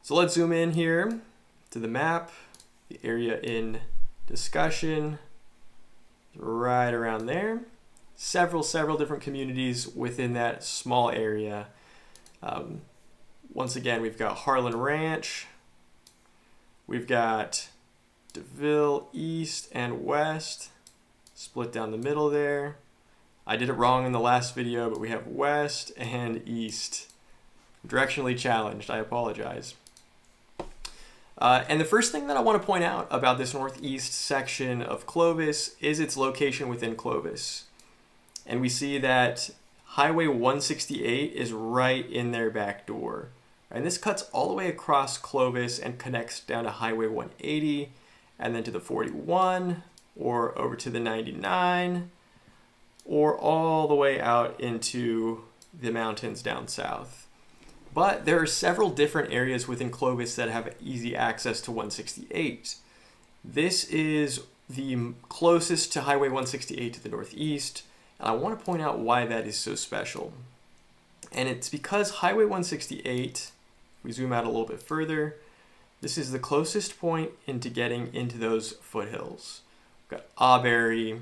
So let's zoom in here to the map, the area in discussion, right around there. Several different communities within that small area. Once again, we've got Harlan Ranch, we've got DeVille East and West, split down the middle there. I did it wrong in the last video, but we have West and East. Directionally challenged, I apologize. And the first thing that I want to point out about this northeast section of Clovis is its location within Clovis. And we see that Highway 168 is right in their back door. And this cuts all the way across Clovis and connects down to Highway 180 and then to the 41 or over to the 99 or all the way out into the mountains down south. But there are several different areas within Clovis that have easy access to 168. This is the closest to Highway 168 to the northeast, and I want to point out why that is so special. And it's because Highway 168, if we zoom out a little bit further, this is the closest point into getting into those foothills. We've got Auberry,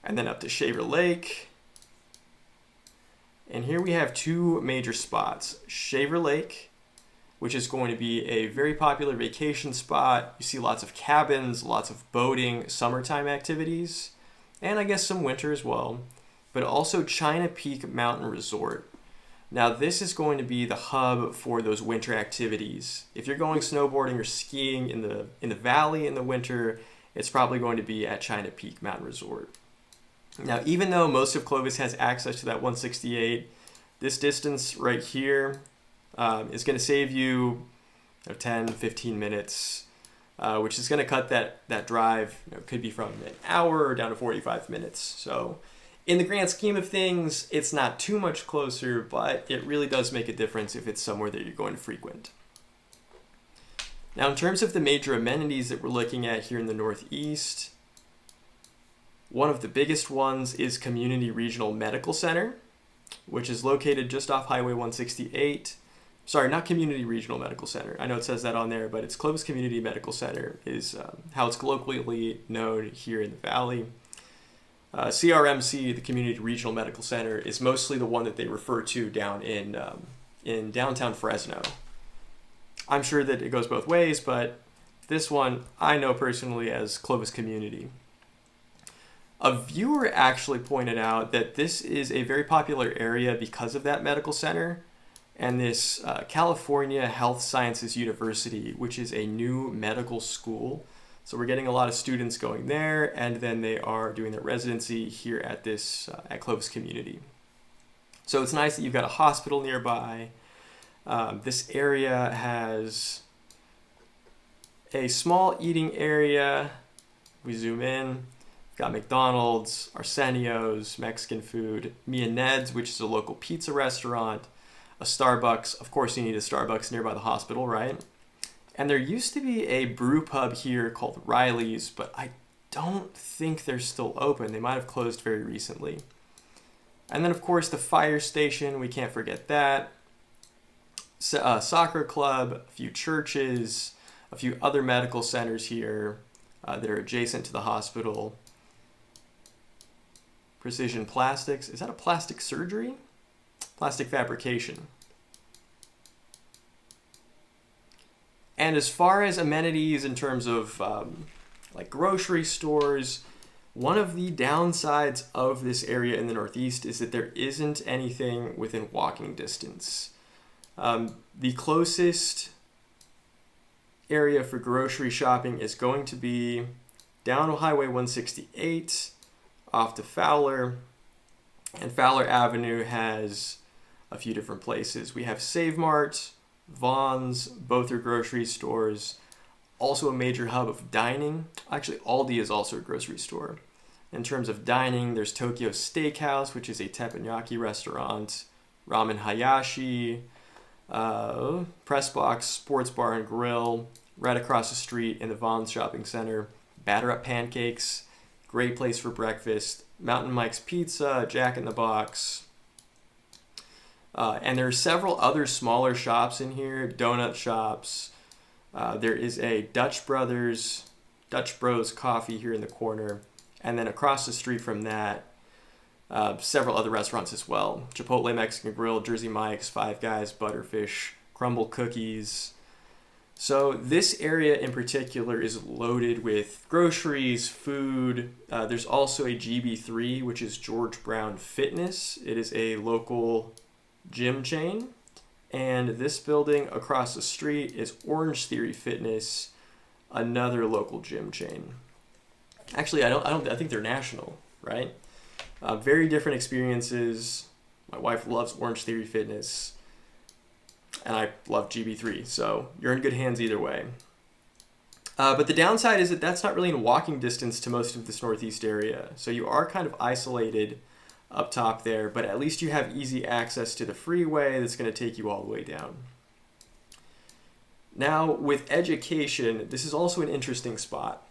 and then up to Shaver Lake. And here we have two major spots. Shaver Lake, which is going to be a very popular vacation spot. You see lots of cabins, lots of boating, summertime activities, and I guess some winter as well. But also China Peak Mountain Resort. Now this is going to be the hub for those winter activities. If you're going snowboarding or skiing in the valley in the winter, it's probably going to be at China Peak Mountain Resort. Now, even though most of Clovis has access to that 168, this distance right here is going to save you 10, 15 minutes, which is going to cut that drive. Could be from an hour or down to 45 minutes. So in the grand scheme of things, it's not too much closer, but it really does make a difference if it's somewhere that you're going to frequent. Now, in terms of the major amenities that we're looking at here in the Northeast, one of the biggest ones is Community Regional Medical Center, which is located just off Highway 168. Sorry, not Community Regional Medical Center. I know it says that on there, but it's Clovis Community Medical Center is how it's colloquially known here in the Valley. CRMC, the Community Regional Medical Center, is mostly the one that they refer to down in downtown Fresno. I'm sure that it goes both ways, but this one I know personally as Clovis Community. A viewer actually pointed out that this is a very popular area because of that medical center and this California Health Sciences University, which is a new medical school. So we're getting a lot of students going there, and then they are doing their residency here at this at Clovis Community. So it's nice that you've got a hospital nearby. This area has a small eating area. We zoom in. Got McDonald's, Arsenio's, Mexican food, Mia Ned's, which is a local pizza restaurant, a Starbucks. Of course, you need a Starbucks nearby the hospital, right? And there used to be a brew pub here called Riley's, but I don't think they're still open. They might have closed very recently. And then, of course, the fire station. We can't forget that. Soccer club, a few churches, a few other medical centers here that are adjacent to the hospital. Precision Plastics. Is that a plastic surgery? Plastic fabrication. And as far as amenities in terms of like grocery stores, one of the downsides of this area in the Northeast is that there isn't anything within walking distance. The closest area for grocery shopping is going to be down Highway 168, off to Fowler, and Fowler Avenue has a few different places. We have Save Mart, Vaughn's, both are grocery stores, also a major hub of dining. Actually, Aldi is also a grocery store. In terms of dining, there's Tokyo Steakhouse, which is a teppanyaki restaurant, Ramen Hayashi, Pressbox Sports Bar and Grill, right across the street in the Vaughn's Shopping Center, Batter Up Pancakes, great place for breakfast, Mountain Mike's Pizza, Jack in the Box. And there are several other smaller shops in here, donut shops. There is a Dutch Bros Coffee here in the corner. And then across the street from that, several other restaurants as well. Chipotle Mexican Grill, Jersey Mike's, Five Guys, Butterfish, Crumble Cookies. So this area in particular is loaded with groceries, food. There's also a GB3, which is George Brown Fitness. It is a local gym chain. And this building across the street is Orange Theory Fitness, another local gym chain. Actually, I think they're national, right? Very different experiences. My wife loves Orange Theory Fitness, and I love GB3, so you're in good hands either way. But the downside is that that's not really in walking distance to most of this northeast area, so you are kind of isolated up top there, but at least you have easy access to the freeway that's going to take you all the way down. Now, with education, this is also an interesting spot,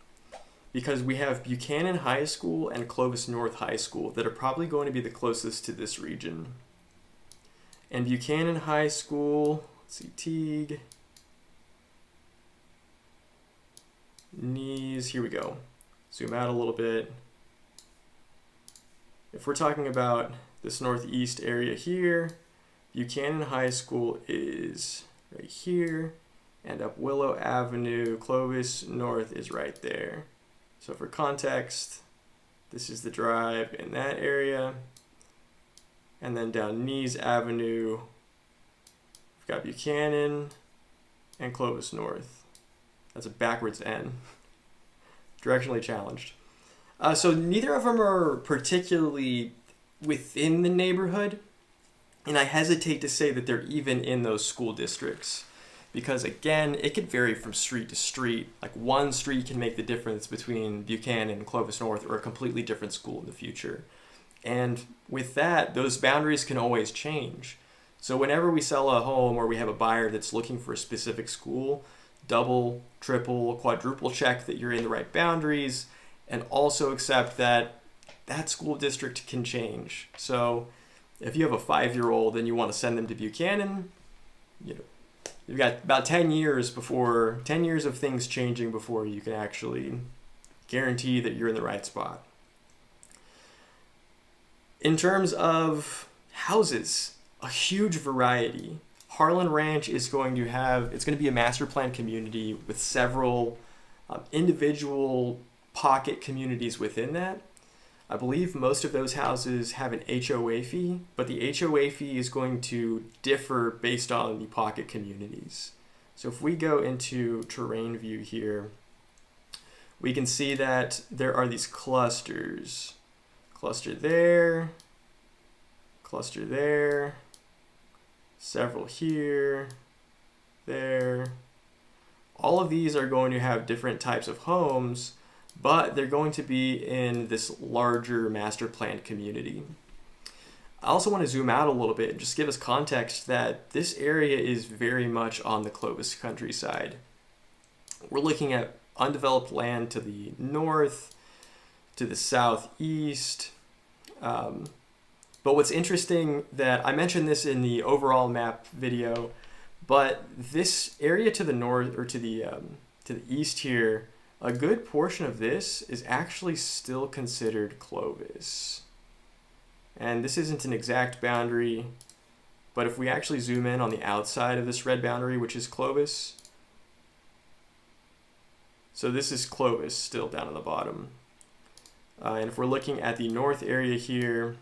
because we have Buchanan High School and Clovis North High School that are probably going to be the closest to this region. And Buchanan High School, let's see, Teague, Knees, here we go. Zoom out a little bit. If we're talking about this northeast area here, Buchanan High School is right here, and up Willow Avenue, Clovis North is right there. So for context, this is the drive in that area. And then down Knees Avenue, we've got Buchanan and Clovis North. That's a backwards N. Directionally challenged. So neither of them are particularly within the neighborhood. And I hesitate to say that they're even in those school districts. Because again, it could vary from street to street. Like one street can make the difference between Buchanan and Clovis North, or a completely different school in the future. And with that, those boundaries can always change. So whenever we sell a home or we have a buyer that's looking for a specific school, double, triple, quadruple check that you're in the right boundaries, and also accept that that school district can change. So if you have a 5-year-old and you want to send them to Buchanan, you've got about 10 years of things changing before you can actually guarantee that you're in the right spot. In terms of houses, a huge variety. Harlan Ranch is going to be a master plan community with several individual pocket communities within that. I believe most of those houses have an HOA fee, but the HOA fee is going to differ based on the pocket communities. So if we go into terrain view here, we can see that there are these clusters. Cluster there, several here, there. All of these are going to have different types of homes, but they're going to be in this larger master planned community. I also want to zoom out a little bit and just give us context that this area is very much on the Clovis countryside. We're looking at undeveloped land to the north, to the southeast. But what's interesting, that I mentioned this in the overall map video, but this area to the north, or to the east here, a good portion of this is actually still considered Clovis. And this isn't an exact boundary, but if we actually zoom in on the outside of this red boundary, which is Clovis, so this is Clovis still down on the bottom. And if we're looking at the north area here,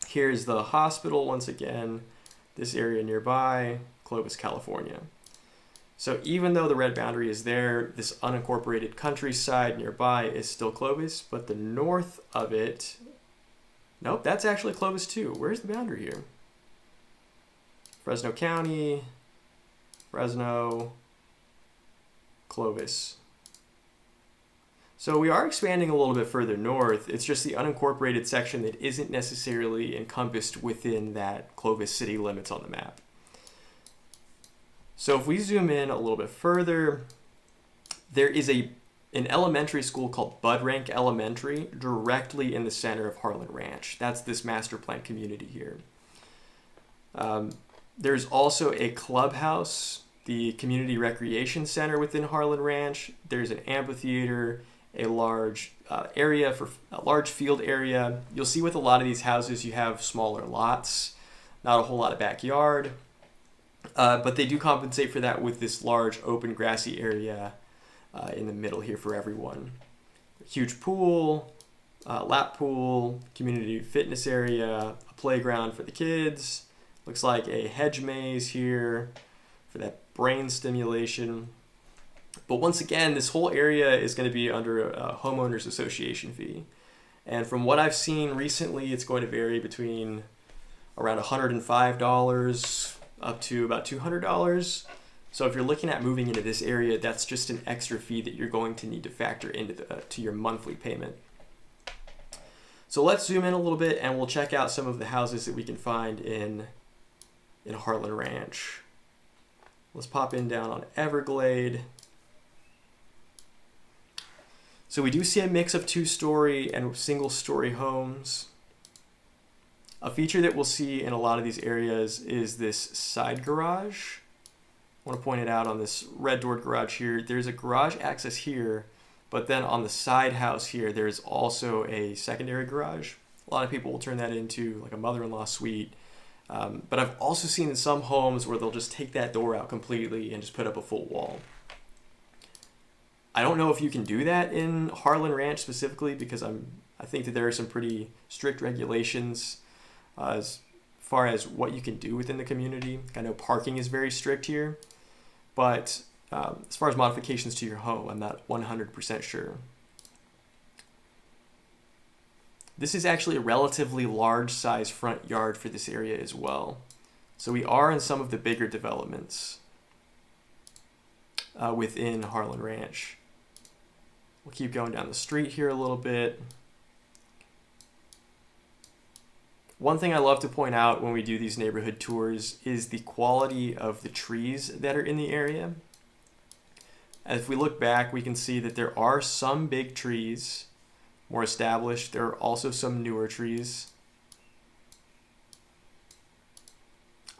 here's the hospital once again, this area nearby, Clovis, California. So even though the red boundary is there, this unincorporated countryside nearby is still Clovis, but the north of it, nope, that's actually Clovis too. Where's the boundary here? Fresno County, Fresno, Clovis. So we are expanding a little bit further north. It's just the unincorporated section that isn't necessarily encompassed within that Clovis city limits on the map. So if we zoom in a little bit further, there is an elementary school called Bud Rank Elementary directly in the center of Harlan Ranch. That's this master plan community here. There's also a clubhouse, the community recreation center within Harlan Ranch. There's an amphitheater, a large large field area. You'll see with a lot of these houses, you have smaller lots, not a whole lot of backyard, but they do compensate for that with this large open grassy area in the middle here for everyone. Huge pool, lap pool, community fitness area, a playground for the kids. Looks like a hedge maze here for that brain stimulation. But once again, this whole area is going to be under a homeowners association fee. And from what I've seen recently, it's going to vary between around $105 up to about $200. So if you're looking at moving into this area, that's just an extra fee that you're going to need to factor into to your monthly payment. So let's zoom in a little bit and we'll check out some of the houses that we can find in Harlan Ranch. Let's pop in down on Everglade. So we do see a mix of 2-story and single-story homes. A feature that we'll see in a lot of these areas is this side garage. I want to point it out on this red doored garage here. There's a garage access here, but then on the side house here, there's also a secondary garage. A lot of people will turn that into like a mother-in-law suite. But I've also seen in some homes where they'll just take that door out completely and just put up a full wall. I don't know if you can do that in Harlan Ranch specifically because I think that there are some pretty strict regulations as far as what you can do within the community. I know parking is very strict here, but as far as modifications to your home, I'm not 100% sure. This is actually a relatively large size front yard for this area as well. So we are in some of the bigger developments within Harlan Ranch. We'll keep going down the street here a little bit. One thing I love to point out when we do these neighborhood tours is the quality of the trees that are in the area. As if we look back, we can see that there are some big trees, more established. There are also some newer trees.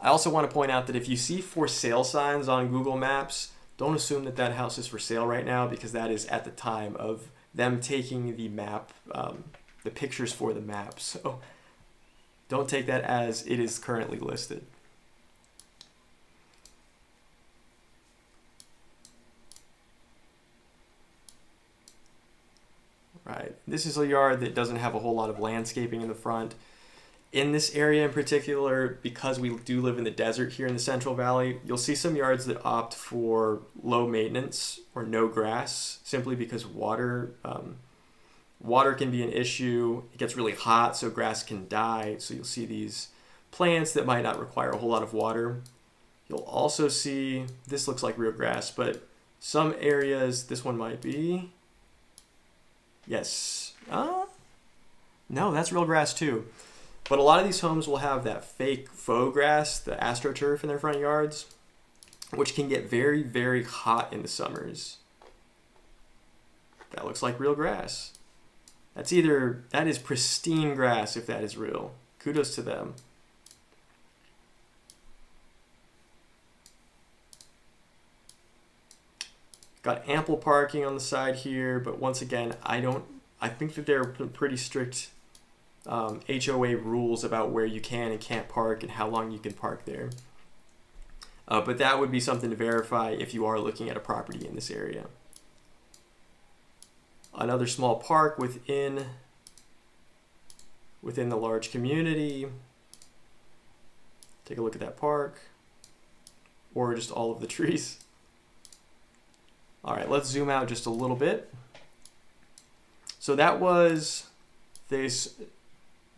I also want to point out that if you see for sale signs on Google Maps, don't assume that that house is for sale right now because that is at the time of them taking the map, the pictures for the map. So don't take that as it is currently listed. Right, this is a yard that doesn't have a whole lot of landscaping in the front. In this area in particular, because we do live in the desert here in the Central Valley, you'll see some yards that opt for low maintenance or no grass, simply because water can be an issue. It gets really hot, so grass can die. So you'll see these plants that might not require a whole lot of water. You'll also see, this looks like real grass, but some areas, this one might be. Yes. No, that's real grass too. But a lot of these homes will have that fake faux grass, the AstroTurf in their front yards, which can get very, very hot in the summers. That looks like real grass. That is pristine grass if that is real. Kudos to them. Got ample parking on the side here, but once again, I think that there are pretty strict HOA rules about where you can and can't park and how long you can park there. But that would be something to verify if you are looking at a property in this area. Another small park within the large community. Take a look at that park, or just all of the trees. All right, let's zoom out just a little bit. So that was this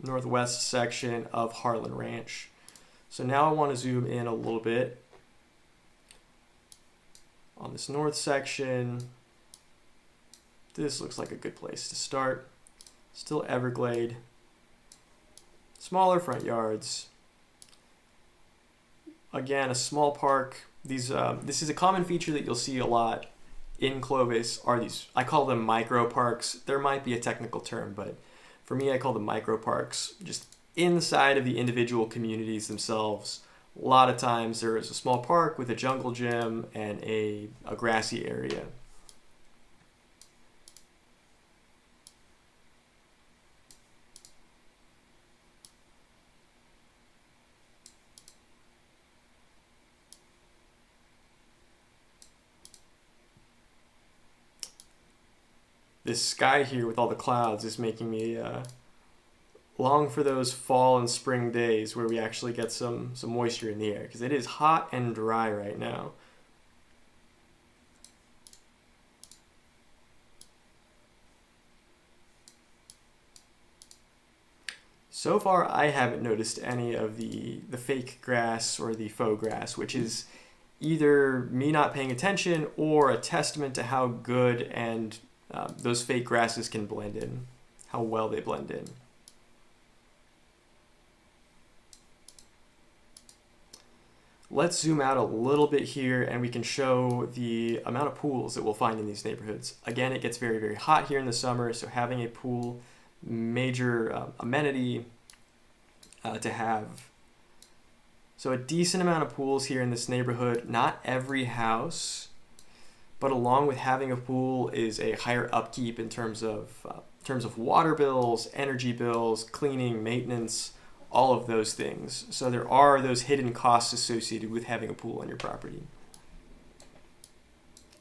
northwest section of Harlan Ranch. So now I want to zoom in a little bit on this north section. This looks like a good place to start. Still Everglade. Smaller front yards. Again, a small park. This is a common feature that you'll see a lot in Clovis are these, I call them micro parks. There might be a technical term, but for me, I call them micro parks. Just inside of the individual communities themselves A lot of times there is a small park with a jungle gym and a grassy area. This sky here with all the clouds is making me long for those fall and spring days where we actually get some moisture in the air, because it is hot and dry right now. So far, I haven't noticed any of the fake grass or the faux grass, which is either me not paying attention or a testament to how good and those fake grasses can blend in, how well they blend in. Let's zoom out a little bit here and we can show the amount of pools that we'll find in these neighborhoods. Again, it gets very, very hot here in the summer, so having a pool, major amenity to have. So a decent amount of pools here in this neighborhood. Not every house, but along with having a pool is a higher upkeep in terms of water bills, energy bills, cleaning, maintenance, all of those things. So there are those hidden costs associated with having a pool on your property.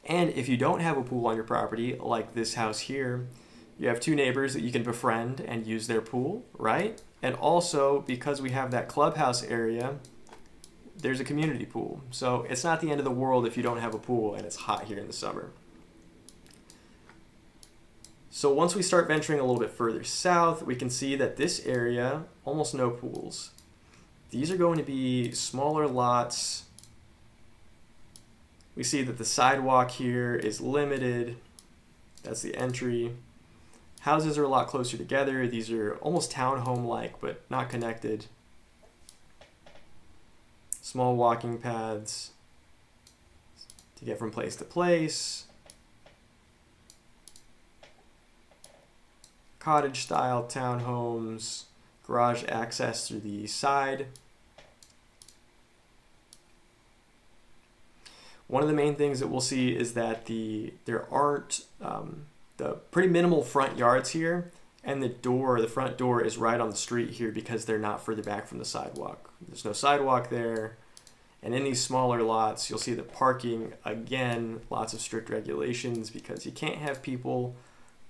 And if you don't have a pool on your property, like this house here, you have two neighbors that you can befriend and use their pool, right? And also, because we have that clubhouse area, there's a community pool. So it's not the end of the world if you don't have a pool and it's hot here in the summer. So once we start venturing a little bit further south, we can see that this area, almost no pools. These are going to be smaller lots. We see that the sidewalk here is limited. That's the entry. Houses are a lot closer together. These are almost townhome-like, but not connected. Small walking paths to get from place to place. Cottage-style townhomes, garage access through the side. One of the main things that we'll see is that there aren't the pretty minimal front yards here, and the front door is right on the street here because they're not further back from the sidewalk. There's no sidewalk there. And in these smaller lots, you'll see the parking, again, lots of strict regulations because you can't have people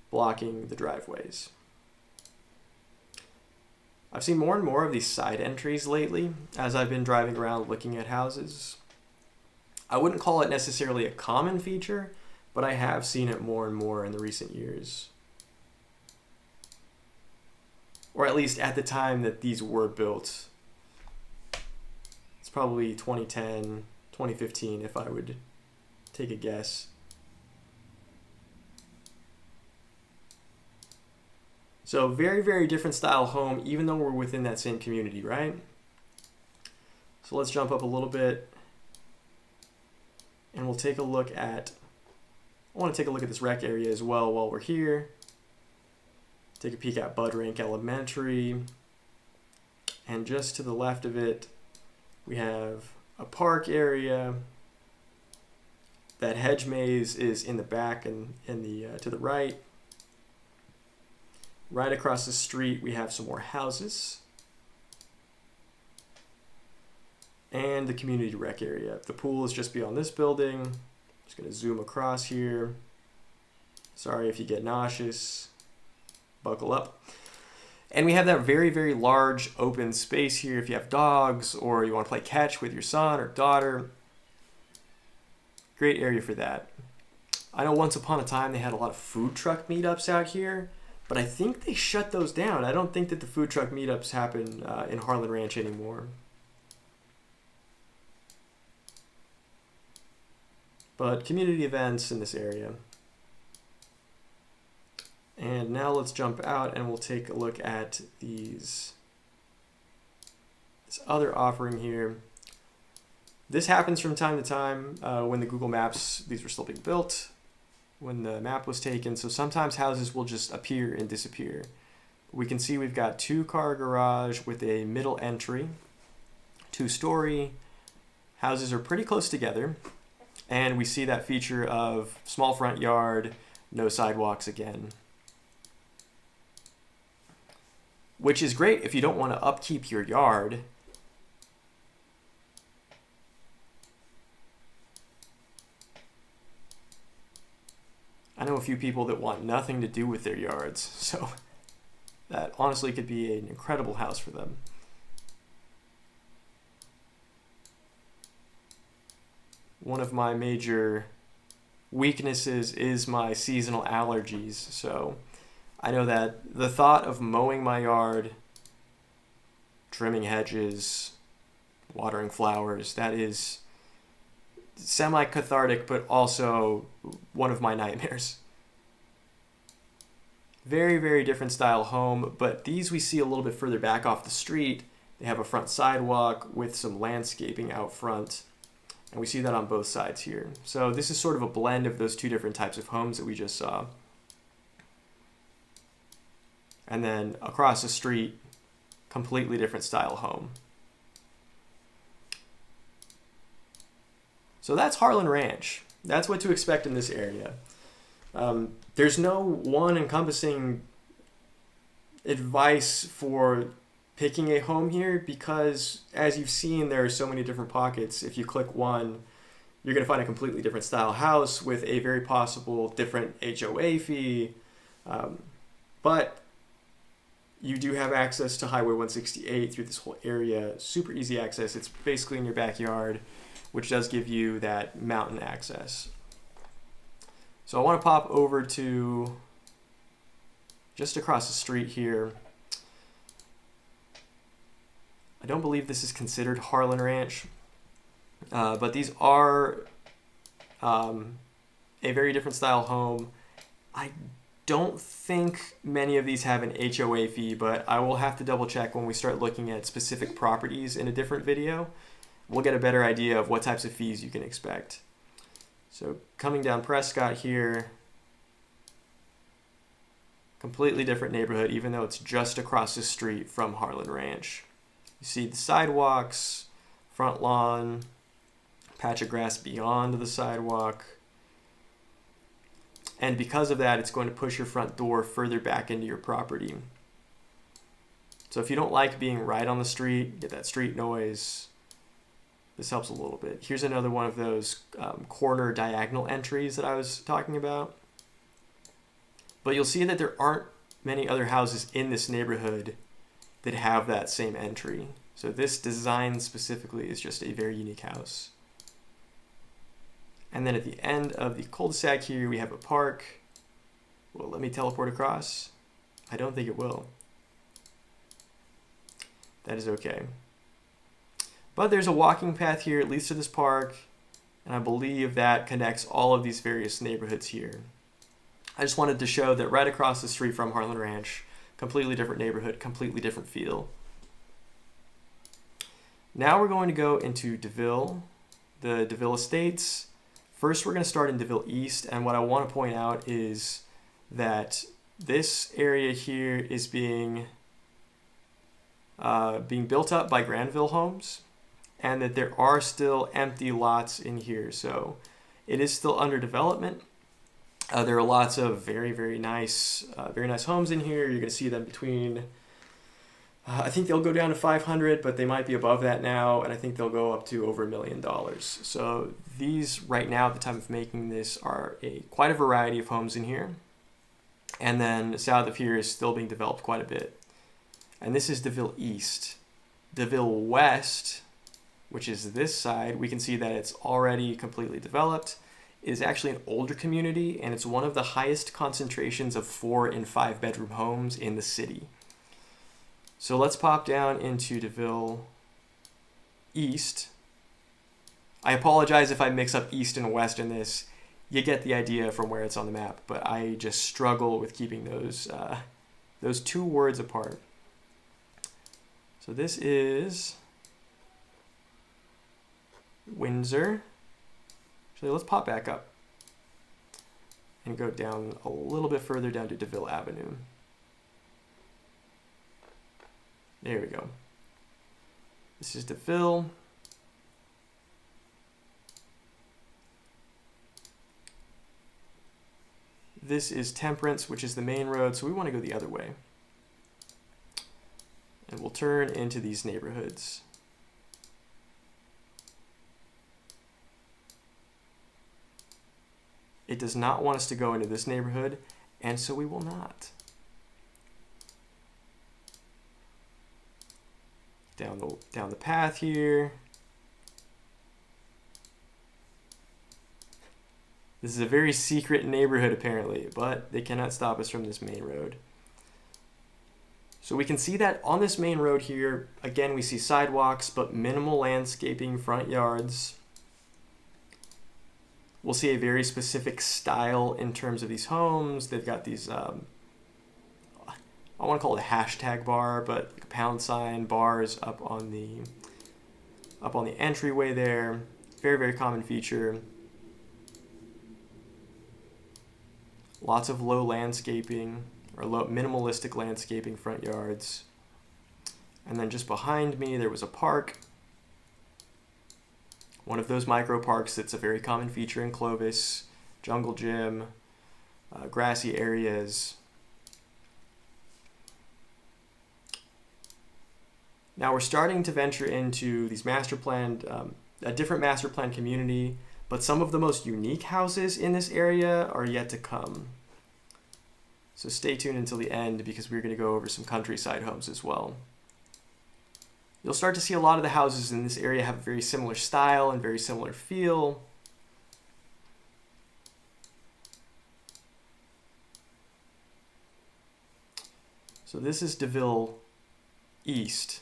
blocking the driveways. I've seen more and more of these side entries lately as I've been driving around looking at houses. I wouldn't call it necessarily a common feature, but I have seen it more and more in the recent years. Or at least at the time that these were built. It's probably 2010, 2015 if I would take a guess. So very, very different style home, even though we're within that same community, right? So let's jump up a little bit and we'll take a look at, I want to take a look at this rec area as well while we're here. Take a peek at Bud Rank Elementary. And just to the left of it, we have a park area. That hedge maze is in the back and to the right. Right across the street, we have some more houses. And the community rec area. The pool is just beyond this building. Just going to zoom across here. Sorry if you get nauseous. Buckle up. And we have that very, very large open space here if you have dogs or you want to play catch with your son or daughter. Great area for that. I know once upon a time they had a lot of food truck meetups out here, but I think they shut those down. I don't think that the food truck meetups happen in Harlan Ranch anymore. But community events in this area. And now let's jump out and we'll take a look at this other offering here. This happens from time to time when the Google Maps, these were still being built, when the map was taken. So sometimes houses will just appear and disappear. We can see we've got 2-car garage with a middle entry, 2-story. Houses are pretty close together, and we see that feature of small front yard, no sidewalks again, which is great if you don't want to upkeep your yard. I know a few people that want nothing to do with their yards, so that honestly could be an incredible house for them. One of my major weaknesses is my seasonal allergies, so I know that the thought of mowing my yard, trimming hedges, watering flowers, that is semi-cathartic, but also one of my nightmares. Very, very different style home, but these we see a little bit further back off the street. They have a front sidewalk with some landscaping out front, and we see that on both sides here. So this is sort of a blend of those two different types of homes that we just saw. And then across the street, completely different style home. So that's Harlan Ranch. That's what to expect in this area. There's no one encompassing advice for picking a home here because, as you've seen, there are so many different pockets. If you click one, you're going to find a completely different style house with a very possible different HOA fee. But you do have access to Highway 168 through this whole area. Super easy access. It's basically in your backyard, which does give you that mountain access. So I want to pop over to just across the street here. I don't believe this is considered Harlan Ranch, but these are a very different style home. I don't think many of these have an HOA fee, but I will have to double check when we start looking at specific properties in a different video. We'll get a better idea of what types of fees you can expect. So coming down Prescott here, completely different neighborhood, even though it's just across the street from Harlan Ranch. You see the sidewalks, front lawn, patch of grass beyond the sidewalk. And because of that, it's going to push your front door further back into your property. So if you don't like being right on the street, get that street noise, this helps a little bit. Here's another one of those corner diagonal entries that I was talking about. But you'll see that there aren't many other houses in this neighborhood that have that same entry. So this design specifically is just a very unique house. And then at the end of the cul-de-sac here, we have a park. Well, let me teleport across. I don't think it will. That is okay. But there's a walking path here. It leads to this park. And I believe that connects all of these various neighborhoods here. I just wanted to show that right across the street from Harlan Ranch, completely different neighborhood, completely different feel. Now we're going to go into DeVille, the DeVille Estates. First, we're going to start in DeVille East, and what I want to point out is that this area here is being built up by Granville Homes, and that there are still empty lots in here. So it is still under development. There are lots of very, very nice homes in here. You're going to see them between, I think they'll go down to 500, but they might be above that now, and I think they'll go up to over $1 million. So these right now, at the time of making this, are quite a variety of homes in here. And then south of here is still being developed quite a bit. And this is DeVille East. DeVille West, which is this side, we can see that it's already completely developed. It is actually an older community, and it's one of the highest concentrations of 4 and 5 bedroom homes in the city. So let's pop down into DeVille East. I apologize if I mix up East and West in this. You get the idea from where it's on the map, but I just struggle with keeping those two words apart. So this is Windsor. Actually, let's pop back up and go down a little bit further down to DeVille Avenue. There we go. This is DeVille. This is Temperance, which is the main road, so we want to go the other way. And we'll turn into these neighborhoods. It does not want us to go into this neighborhood, and so we will not. Down the path here. This is a very secret neighborhood apparently, but they cannot stop us from this main road. So we can see that on this main road here, again, we see sidewalks, but minimal landscaping, front yards. We'll see a very specific style in terms of these homes. They've got these, I want to call it a hashtag bar, but like a pound sign bars up on the entryway there. Very, very common feature. Lots of low landscaping, or low minimalistic landscaping front yards. And then just behind me, there was a park. One of those micro parks that's a very common feature in Clovis. Jungle gym, grassy areas. Now we're starting to venture into these a different master plan community, but some of the most unique houses in this area are yet to come. So stay tuned until the end because we're going to go over some countryside homes as well. You'll start to see a lot of the houses in this area have a very similar style and very similar feel. So this is DeVille East.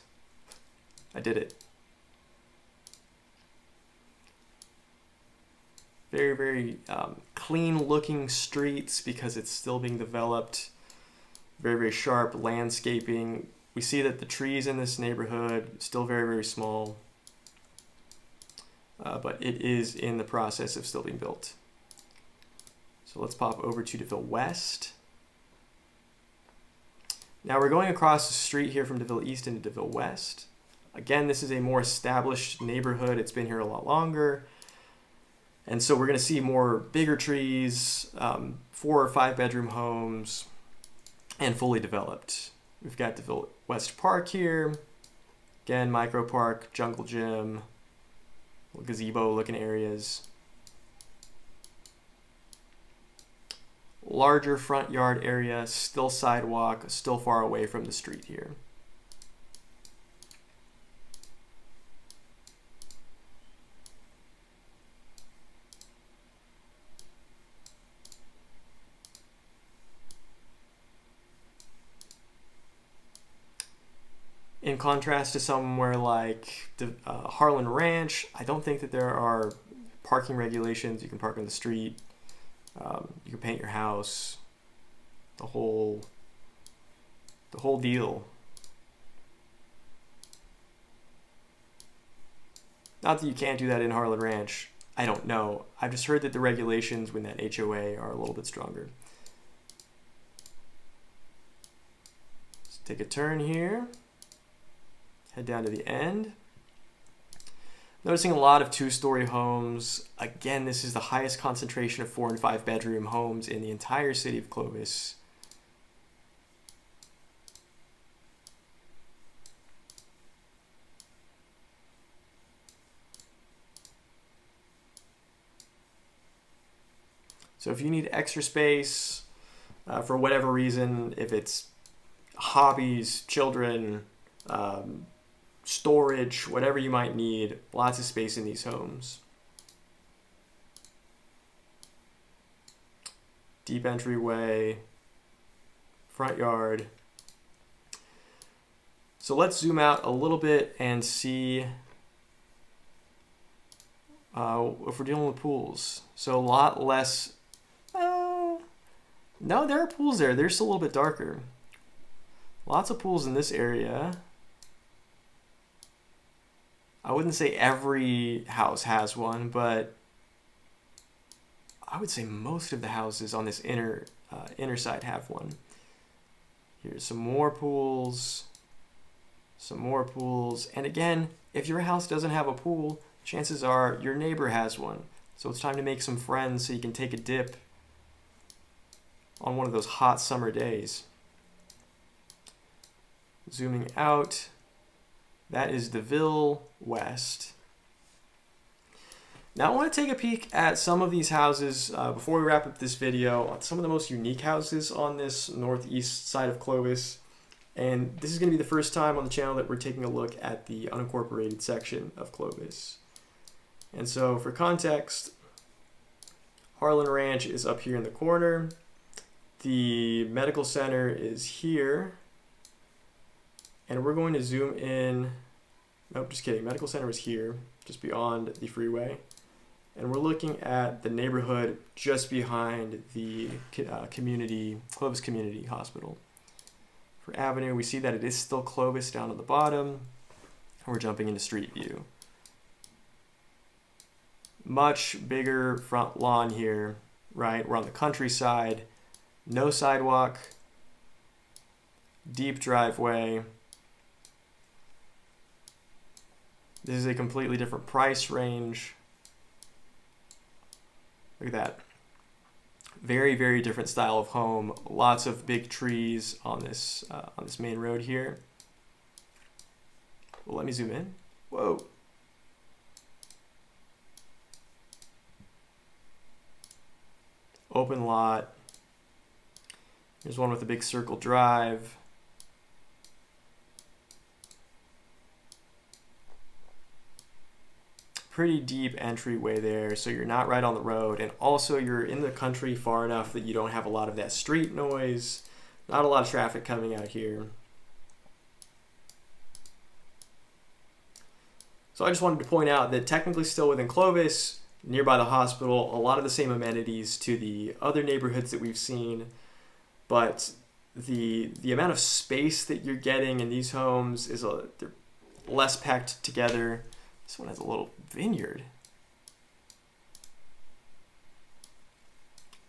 I did it. Very, very clean looking streets because it's still being developed. Very, very sharp landscaping. We see that the trees in this neighborhood still very, very small, but it is in the process of still being built. So let's pop over to DeVille West. Now we're going across the street here from DeVille East into DeVille West. Again, this is a more established neighborhood. It's been here a lot longer. And so we're going to see more bigger trees, 4 or 5 bedroom homes, and fully developed. We've got DeVille West Park here. Again, micro park, jungle gym, gazebo looking areas. Larger front yard area, still sidewalk, still far away from the street here. In contrast to somewhere like Harlan Ranch, I don't think that there are parking regulations. You can park on the street. You can paint your house. The whole deal. Not that you can't do that in Harlan Ranch. I don't know. I've just heard that the regulations when that HOA are a little bit stronger. Let's take a turn here. Head down to the end. Noticing a lot of 2-story homes. Again, this is the highest concentration of 4 and 5 bedroom homes in the entire city of Clovis. So if you need extra space for whatever reason, if it's hobbies, children, storage, whatever you might need, lots of space in these homes. Deep entryway, front yard. So let's zoom out a little bit and see if we're dealing with pools. So a lot less, no, there are pools there. They're still a little bit darker. Lots of pools in this area. I wouldn't say every house has one, but I would say most of the houses on this inner side have one. Here's some more pools, and again, if your house doesn't have a pool, chances are your neighbor has one. So it's time to make some friends so you can take a dip on one of those hot summer days. Zooming out, that is DeVille West. Now I want to take a peek at some of these houses before we wrap up this video, some of the most unique houses on this northeast side of Clovis. And this is going to be the first time on the channel that we're taking a look at the unincorporated section of Clovis. And so for context, Harlan Ranch is up here in the corner. The medical center is here. And we're going to zoom in. Nope, just kidding. Medical center is here, just beyond the freeway. And we're looking at the neighborhood just behind the Clovis Community Hospital. For Avenue, we see that it is still Clovis down at the bottom. And we're jumping into Street View. Much bigger front lawn here, right? We're on the countryside. No sidewalk. Deep driveway. This is a completely different price range. Look at that. Very, very different style of home. Lots of big trees on this main road here. Well, let me zoom in. Whoa. Open lot. There's one with a big circle drive. Pretty deep entryway there, so you're not right on the road, and also you're in the country far enough that you don't have a lot of that street noise, not a lot of traffic coming out here. So I just wanted to point out that technically still within Clovis, nearby the hospital, a lot of the same amenities to the other neighborhoods that we've seen, but the amount of space that you're getting in these homes is they're less packed together. This one has a little vineyard.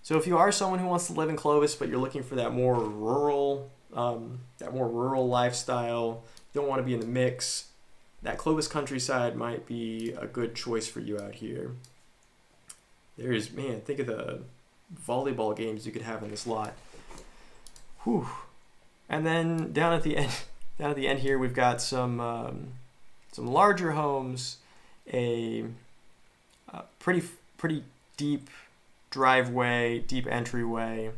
So if you are someone who wants to live in Clovis, but you're looking for that more rural lifestyle, you don't want to be in the mix, that Clovis countryside might be a good choice for you out here. There's, man, think of the volleyball games you could have in this lot. Whew. And then down at the end here, we've got some larger homes, a pretty deep driveway, deep entryway.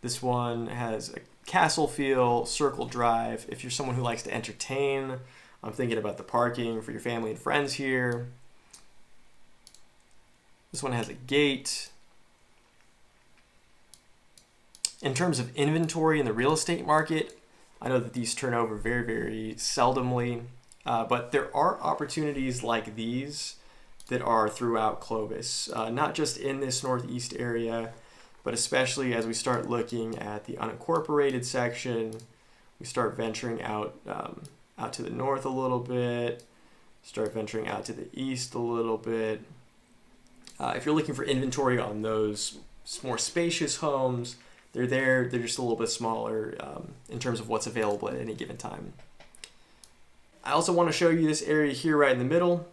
This one has a castle feel, circle drive. If you're someone who likes to entertain, I'm thinking about the parking for your family and friends here. This one has a gate. In terms of inventory in the real estate market, I know that these turn over very, very seldomly, but there are opportunities like these that are throughout Clovis, not just in this northeast area, but especially as we start looking at the unincorporated section, we start venturing out to the north a little bit, start venturing out to the east a little bit. If you're looking for inventory on those more spacious homes, they're there, they're just a little bit smaller in terms of what's available at any given time. I also want to show you this area here right in the middle.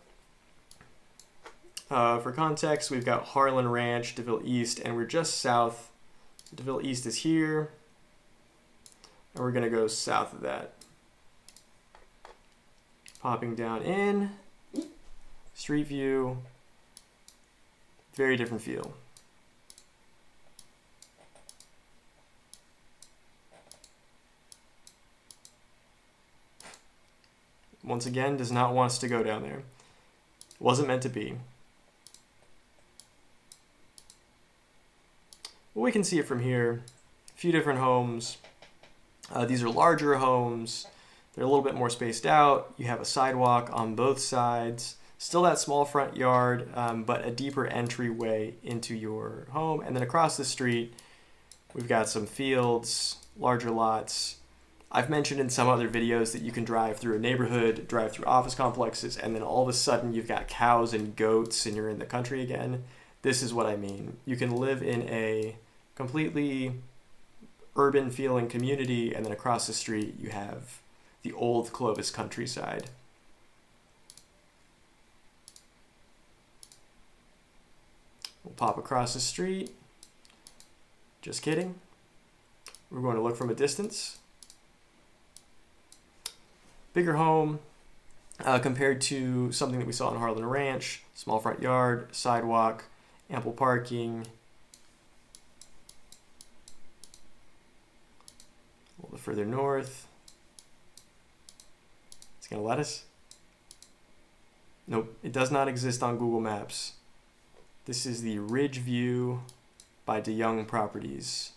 For context, we've got Harlan Ranch, DeVille East, and we're just south. DeVille East is here, and we're going to go south of that. Popping down in, street view, very different feel. Once again, does not want us to go down there. Wasn't meant to be. Well, we can see it from here. A few different homes. These are larger homes. They're a little bit more spaced out. You have a sidewalk on both sides. Still that small front yard, but a deeper entryway into your home. And then across the street, we've got some fields, larger lots. I've mentioned in some other videos that you can drive through a neighborhood, drive through office complexes, and then all of a sudden you've got cows and goats and you're in the country again. This is what I mean. You can live in a completely urban feeling community, and then across the street you have the old Clovis countryside. We'll pop across the street. Just kidding. We're going to look from a distance. Bigger home compared to something that we saw in Harlan Ranch. Small front yard, sidewalk, ample parking. A little bit further north. It's going to let us. Nope, it does not exist on Google Maps. This is the Ridge View by DeYoung Properties.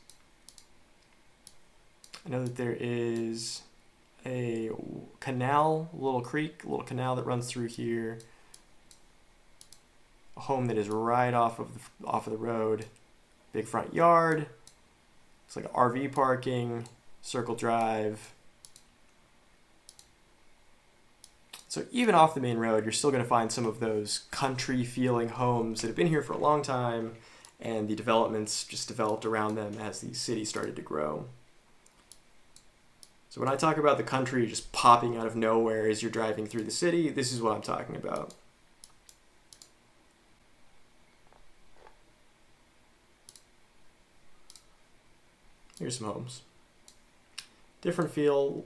I know that there is a canal, a little creek, a little canal that runs through here. A home that is right off of the road. Big front yard. It's like RV parking, circle drive. So even off the main road, you're still going to find some of those country-feeling homes that have been here for a long time, and the developments just developed around them as the city started to grow. So when I talk about the country just popping out of nowhere as you're driving through the city, this is what I'm talking about. Here's some homes. Different feel.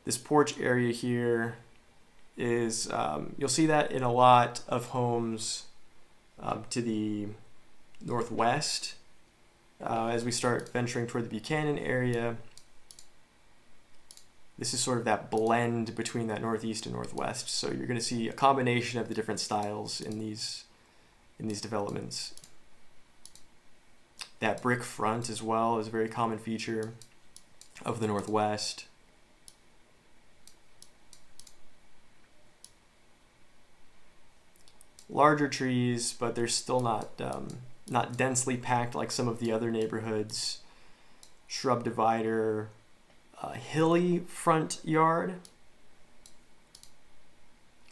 This porch area here is, you'll see that in a lot of homes to the northwest. As we start venturing toward the Buchanan area, this is sort of that blend between that northeast and northwest. So you're going to see a combination of the different styles in these developments. That brick front as well is a very common feature of the northwest. Larger trees, but they're still not densely packed like some of the other neighborhoods. Shrub divider, hilly front yard.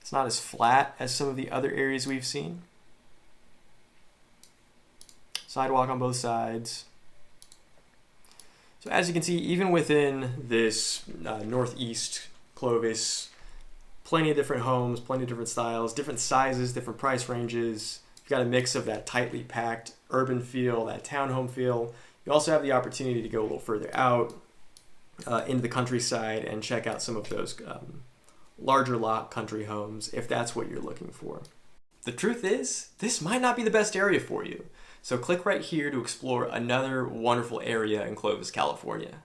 It's not as flat as some of the other areas we've seen. Sidewalk on both sides. So as you can see, even within this northeast Clovis, plenty of different homes, plenty of different styles, different sizes, different price ranges. You've got a mix of that tightly packed urban feel, that townhome feel. You also have the opportunity to go a little further out into the countryside and check out some of those larger lot country homes if that's what you're looking for. The truth is, this might not be the best area for you. So click right here to explore another wonderful area in Clovis, California.